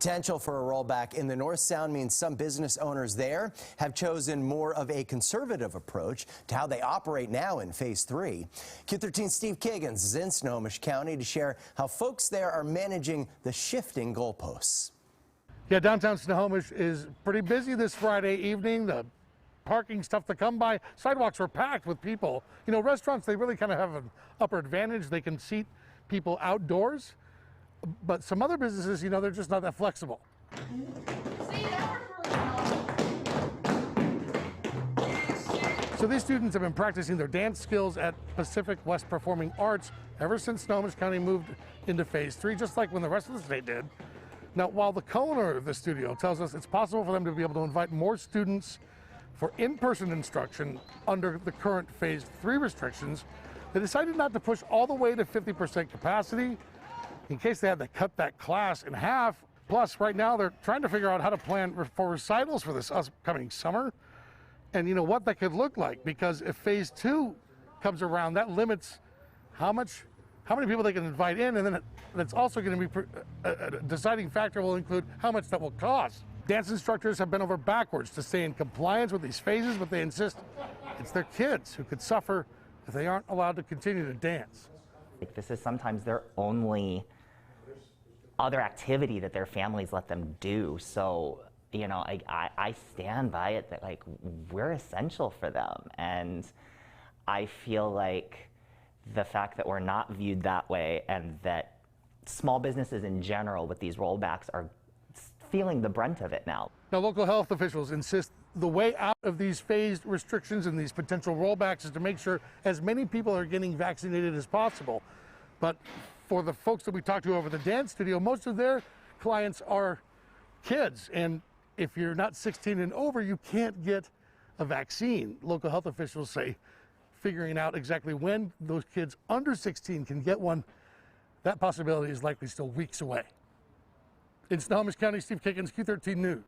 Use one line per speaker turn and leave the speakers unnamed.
Potential for a rollback in the North Sound means some business owners there have chosen more of a conservative approach to how they operate now in Phase 3. Q13 Steve Kiggins is in Snohomish County to share how folks there are managing the shifting goalposts.
Yeah, downtown Snohomish is pretty busy this Friday evening. The parking stuff to come by, sidewalks are packed with people. You know, restaurants, they really kind of have an upper advantage. They can seat people outdoors. But some other businesses, you know, they're just not that flexible. So these students have been practicing their dance skills at Pacific West Performing Arts ever since Snohomish County moved into Phase 3, just like when the rest of the state did. Now, while the co-owner of the studio tells us it's possible for them to be able to invite more students for in-person instruction under the current Phase 3 restrictions, they decided not to push all the way to 50% capacity in case they had to cut that class in half. Plus, right now, they're trying to figure out how to plan for recitals for this upcoming summer and, you know, what that could look like, because if Phase 2 comes around, that limits how many people they can invite in, and then that's also going to be a deciding factor will include how much that will cost. Dance instructors have bent over backwards to stay in compliance with these phases, but they insist it's their kids who could suffer if they aren't allowed to continue to dance.
This is sometimes their only other activity that their families let them do. So, you know, I stand by it that, like, we're essential for them. And I feel like the fact that we're not viewed that way, and that small businesses in general with these rollbacks are feeling the brunt of it now.
Now, local health officials insist the way out of these phased restrictions and these potential rollbacks is to make sure as many people are getting vaccinated as possible. But for the folks that we talked to over the dance studio, most of their clients are kids. And if you're not 16 and over, you can't get a vaccine. Local health officials say figuring out exactly when those kids under 16 can get one, that possibility is likely still weeks away. In Snohomish County, Steve Kiggins, Q13 News.